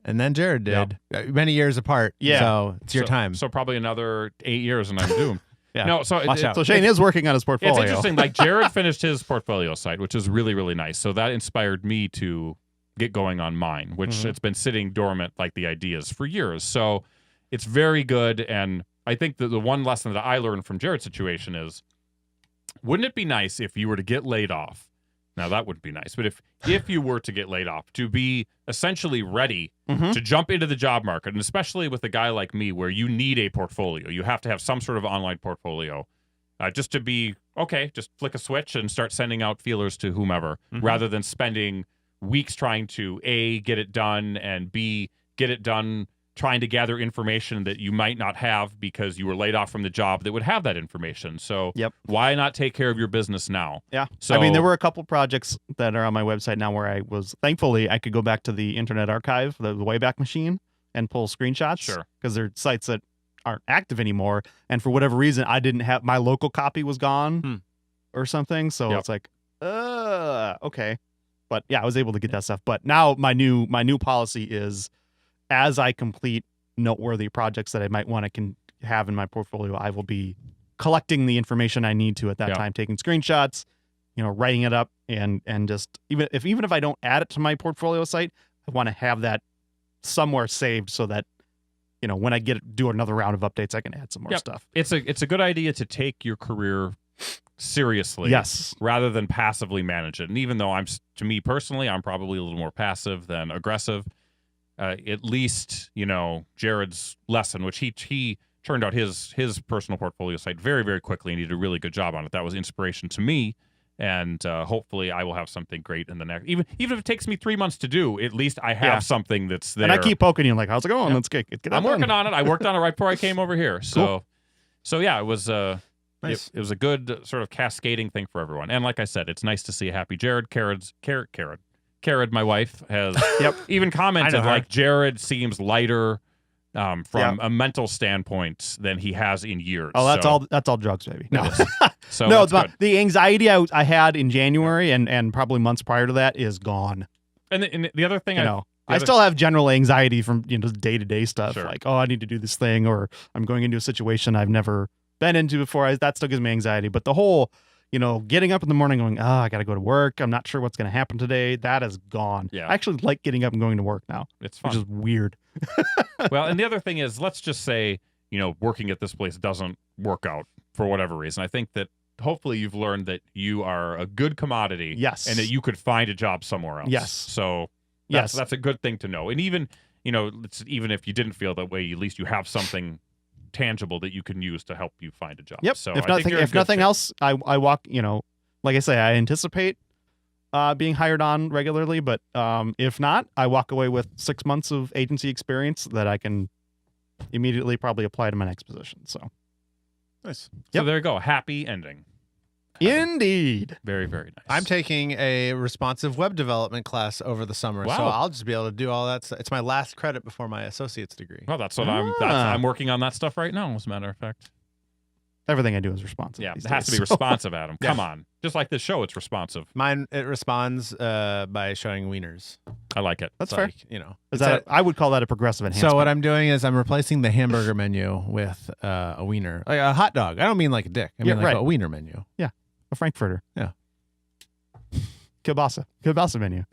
and then Jared did. Yep. Many years apart. Yeah. So it's your So- time. So probably another 8 years and I'm doomed. Yeah. No, so Watch out. So Shane is working on his portfolio. It's interesting. Like Jared finished his portfolio site, which is really, really nice. So that inspired me to get going on mine, which it's been sitting dormant, like the ideas, for years. So it's very good. And I think that the one lesson that I learned from Jared's situation is, wouldn't it be nice if you were to get laid off? Now that would be nice, but if you were to get laid off, to be essentially ready to jump into the job market, and especially with a guy like me, where you need a portfolio, you have to have some sort of online portfolio, just to be okay. Just flick a switch and start sending out feelers to whomever, rather than spending weeks trying to A, get it done, and B, get it done trying to gather information that you might not have because you were laid off from the job that would have that information. So why not take care of your business now? Yeah. So I mean, there were a couple projects that are on my website now where thankfully I could go back to the Internet Archive, the Wayback Machine, and pull screenshots. Sure. Because they're sites that aren't active anymore. And for whatever reason, I didn't have, my local copy was gone or something. So it's like, okay. But yeah, I was able to get that stuff. But now my new policy is, as I complete noteworthy projects that I might want to have in my portfolio, I will be collecting the information I need to at that time, taking screenshots, writing it up, and just even if I don't add it to my portfolio site, I want to have that somewhere saved so that when I do another round of updates, I can add some more stuff. It's a good idea to take your career seriously, rather than passively manage it. And even though to me personally, I'm probably a little more passive than aggressive. At least, Jared's lesson, which he turned out his personal portfolio site very, very quickly, and he did a really good job on it. That was inspiration to me, and hopefully I will have something great in the next. Even if it takes me 3 months to do, at least I have something that's there. And I keep poking you like, how's it going? Let's get I'm working on it. I worked on it right before I came over here. So yeah, it was nice. It was a good sort of cascading thing for everyone. And like I said, it's nice to see a happy Jared. Jared, my wife, has even commented like Jared seems lighter from a mental standpoint than he has in years. Oh, that's all drugs, baby. No, so no, it's about the anxiety I had in January and probably months prior to that is gone. And the other thing, I still have general anxiety from day-to-day stuff, like, oh, I need to do this thing, or I'm going into a situation I've never been into before. That still gives me anxiety. But the whole getting up in the morning going, I got to go to work. I'm not sure what's going to happen today. That is gone. Yeah. I actually like getting up and going to work now. It's fun. Which is weird. Well, and the other thing is, let's just say, working at this place doesn't work out for whatever reason. I think that hopefully you've learned that you are a good commodity. Yes. And that you could find a job somewhere else. Yes. So that's a good thing to know. And even, even if you didn't feel that way, at least you have something tangible that you can use to help you find a job. Yep. So if nothing else, I walk, like I say, I anticipate being hired on regularly, but if not, I walk away with 6 months of agency experience that I can immediately probably apply to my next position. So nice. So there you go. Happy ending. Indeed. Very, very nice. I'm taking a responsive web development class over the summer, so I'll just be able to do all that stuff. It's my last credit before my associate's degree. Well, that's what I'm working on that stuff right now, as a matter of fact. Everything I do is responsive. Yeah, it has to be responsive, Adam. Come on. Just like this show, it's responsive. Mine, it responds by showing wieners. I like it. That's fair. Is I would call that a progressive enhancement. So what I'm doing is I'm replacing the hamburger menu with a wiener, like a hot dog. I don't mean like a dick. I mean like a wiener menu. Yeah, a Frankfurter. Yeah. Kielbasa menu.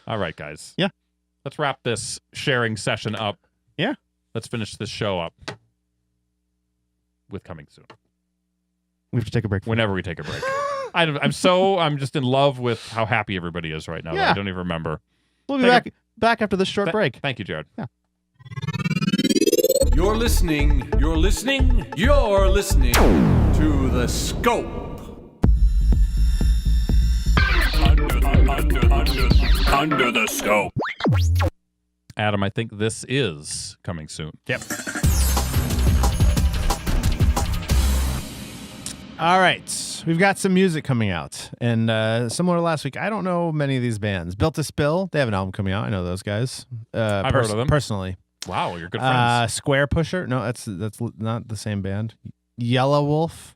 All right, guys. Yeah. Let's wrap this sharing session up. Yeah. Let's finish this show up with coming soon. We have to take a break. Whenever we take a break. I'm just in love with how happy everybody is right now. Yeah. I don't even remember. We'll be back after this short break. Thank you, Jared. Yeah. You're listening to The Scope. Under the scope. Adam, I think this is coming soon. Yep. All right. We've got some music coming out. And similar to last week, I don't know many of these bands. Built to Spill, they have an album coming out. I know those guys. I've heard of them. Personally. Wow, you're good friends. Square Pusher. No, that's not the same band. Yellow Wolf.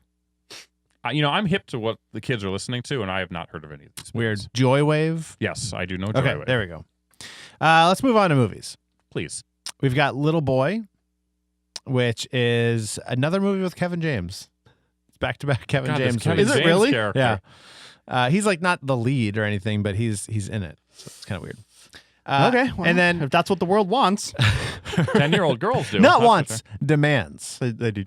I'm hip to what the kids are listening to, and I have not heard of any of these. Weird. Joywave. Yes, I do know Okay, Joywave. there we go. Let's move on to movies. Please. We've got Little Boy, which is another movie with Kevin James. It's back-to-back Kevin James. Kevin Is it James really? Character. Yeah. He's like not the lead or anything, but he's in it. So it's kind of weird. Okay. Well, and then if that's what the world wants. 10-year-old girls do. not That's wants, demands. They do.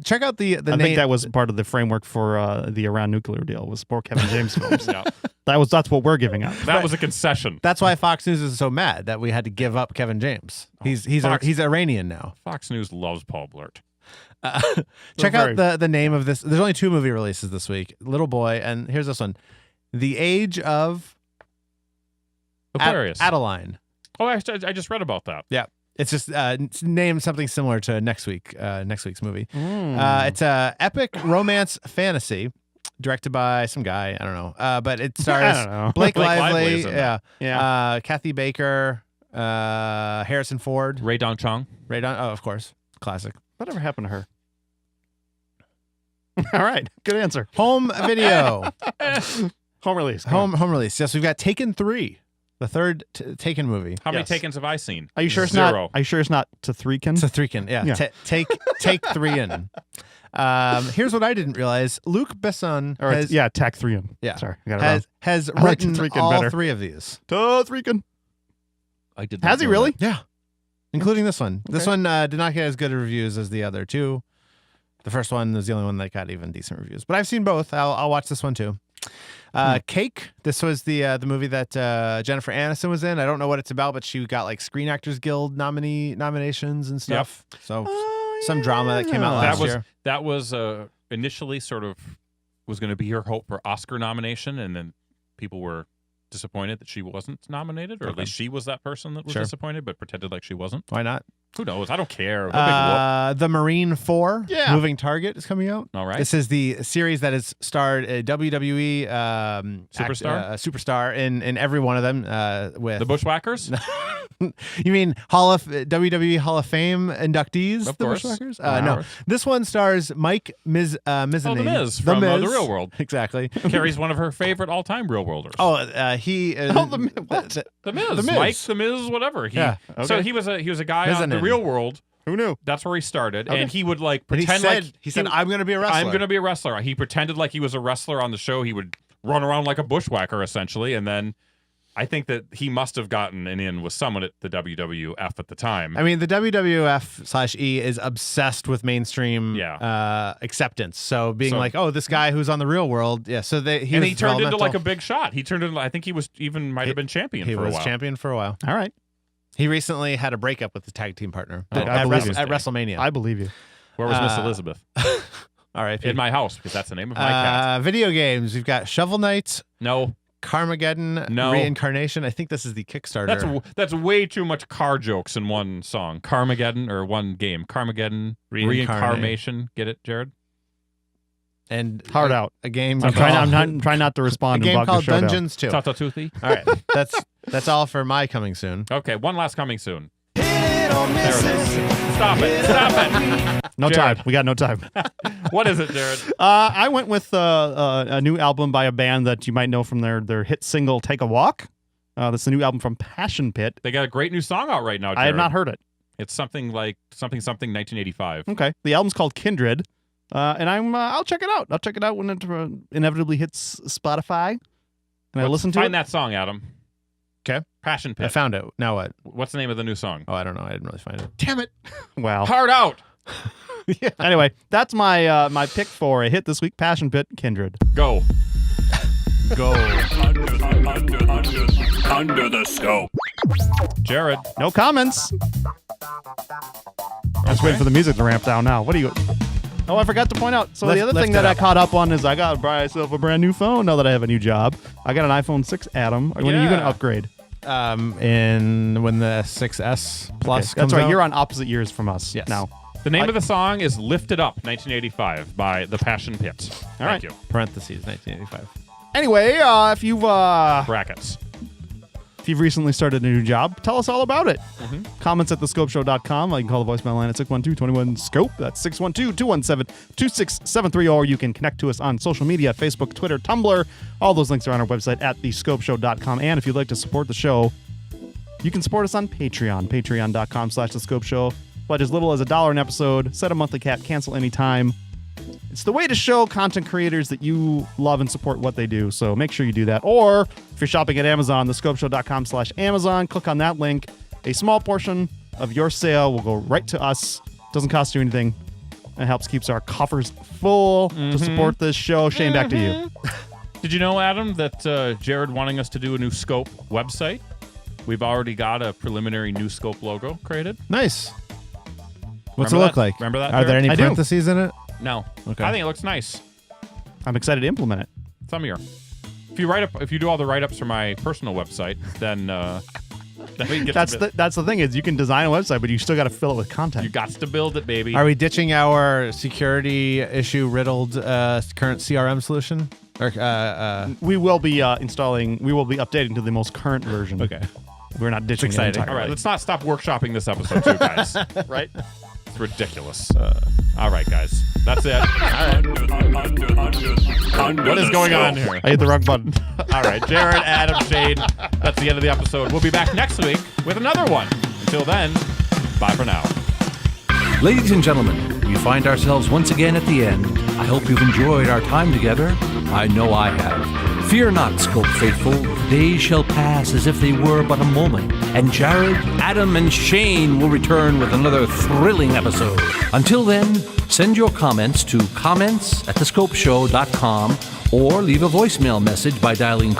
Check out the I name. think that was part of the framework for the Iran nuclear deal was for Kevin James films. Yeah. That's what we're giving up. That was a concession. That's why Fox News is so mad that we had to give up Kevin James. He's Iranian now. Fox News loves Paul Blart. Check out the name of this. There's only 2 movie releases this week. Little Boy, and here's this one. The Age of Aquarius. Adeline. Oh, I just read about that. Yeah. It's just name something similar to next week's movie. It's a epic romance fantasy directed by some guy. I don't know. But it stars Blake Lively. Yeah. Kathy Baker, Harrison Ford. Ray Dong Chong. Oh, of course. Classic. Whatever happened to her? All right. Good answer. Home video. Home release. Home release. Yes, we've got Taken 3, the third Taken movie. How many Takens have I seen? Are you sure it's Zero. not? Are you sure it's not to Threekin? It's a Threekin. Yeah. Take 3 in. Here's what I didn't realize. Luc Besson has, Tack 3 in. Yeah. Sorry, I got it wrong. has I like written Threekin all better. 3 of these. To Threekin. I did. Not Has he know really? that. Yeah. Including this one. This one did not get as good reviews as the other 2. The first one was the only one that got even decent reviews. But I've seen both. I'll watch this one too. Cake. This was the movie that Jennifer Aniston was in. I don't know what it's about, but she got like Screen Actors Guild nominations and stuff. So some drama that came out last year. That was initially sort of was going to be her hope for Oscar nomination, and then people were disappointed that she wasn't nominated, or at least she was that person that was disappointed, but pretended like she wasn't. Why not? Who knows? I don't care. No big The Marine 4, Yeah. Moving Target, is coming out. All right. This is the series that has starred a WWE superstar in every one of them. With the Bushwhackers? You mean WWE Hall of Fame inductees? Of the course. Bushwhackers? Of No. course. This one stars Mike Mizanin. The Miz from The Real World. Exactly. Carrie's one of her favorite all-time Real Worlders. The Miz. Mike the Miz, whatever. So he was a guy on The Real World. Who knew? That's where he started, and he would like But pretend he said, I'm going to be a wrestler. I'm going to be a wrestler. He pretended like he was a wrestler on the show. He would run around like a bushwhacker, essentially, and then I think that he must have gotten an in with someone at the WWF at the time. I mean, the WWF/E is obsessed with mainstream acceptance. So being like, oh, this guy who's on The Real World, so he turned into like a big shot. He turned into, I think he was even might have been champion for a while. He was champion for a while. All right. He recently had a breakup with his tag team partner at I believe you. WrestleMania. I believe you. Where was Miss Elizabeth? All right. In my house, because that's the name of my cat. Video games. We've got Shovel Knight. No. Carmageddon. No. Reincarnation. I think this is the Kickstarter. That's way too much car jokes in one song. Carmageddon, or one game. Carmageddon. Reincarnation. Get it, Jared? And hard out. A game. I'm trying not to respond. A game called Dungeons 2. Toothy. All right. That's all for my coming soon. Okay, one last coming soon. Hit it or miss it. Stop it. No Jared. time. We got no time. What is it, Jared? I went with a new album by a band that you might know from their hit single "Take a Walk." That's the new album from Passion Pit. They got a great new song out right now, Jared. I have not heard it. It's something like something 1985. Okay. The album's called Kindred. And I'll check it out. I'll check it out when it inevitably hits Spotify. And I listen to Find it. that song, Adam. Okay. Passion Pit. I found it. Now what? What's the name of the new song? Oh, I don't know. I didn't really find it. Damn it. Wow. Hard Out. Yeah. Anyway, that's my my pick for a hit this week. Passion Pit, Kindred. Go. Under the scope. Jared. No comments. I'm just waiting for the music to ramp down now. What are you... Oh, I forgot to point out. So the other thing that I caught up on is I got to buy myself a brand new phone now that I have a new job. I got an iPhone 6, Adam. When are you going to upgrade? When the 6S Plus comes That's right. out. You're on opposite years from us now. The name of the song is Lift It Up, 1985, by The Passion Pit. Thank you. Parentheses, 1985. Anyway, if you've... Brackets. If you've recently started a new job, tell us all about it. Comments at thescopeshow.com. You can call the voicemail line at 612-21-SCOPE. That's 612-217-2673. Or you can connect to us on social media, Facebook, Twitter, Tumblr. All those links are on our website at thescopeshow.com. And if you'd like to support the show, you can support us on Patreon. Patreon.com/thescopeshow. But as little as $1 an episode, set a monthly cap, cancel anytime. It's the way to show content creators that you love and support what they do. So make sure you do that. Or if you're shopping at Amazon, thescopeshow.com/Amazon, click on that link. A small portion of your sale will go right to us. Doesn't cost you anything. It helps keeps our coffers full to support this show. Shane, back to you. Did you know, Adam, that Jared wanting us to do a new Scope website? We've already got a preliminary new Scope logo created. Nice. What's Remember it look that? like? Remember that, Are there Jared? any I do. parentheses in it? No. Okay. I think it looks nice. I'm excited to implement it. Some year. If you do all the write-ups for my personal website, then That's the thing is you can design a website, but you still got to fill it with content. You got to build it, baby. Are we ditching our security issue riddled current CRM solution? Or, we will be installing. We will be updating to the most current version. Okay. We're not ditching it exciting. entirely. All right, let's not stop workshopping this episode too, guys. Right? It's ridiculous. All right, guys. That's it. What is going on here? I hit the wrong button. All right, Jared, Adam, Shane. That's the end of the episode. We'll be back next week with another one. Until then, bye for now. Ladies and gentlemen, we find ourselves once again at the end. I hope you've enjoyed our time together. I know I have. Fear not, Scope faithful. Days shall pass as if they were but a moment, and Jared, Adam, and Shane will return with another thrilling episode. Until then, send your comments to comments@thescopeshow.com or leave a voicemail message by dialing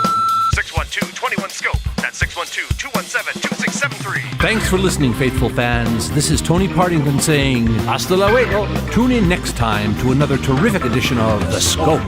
612-21-SCOPE. That's 612-217-2673. Thanks for listening, faithful fans. This is Tony Partington saying hasta luego. Tune in next time to another terrific edition of The Scope.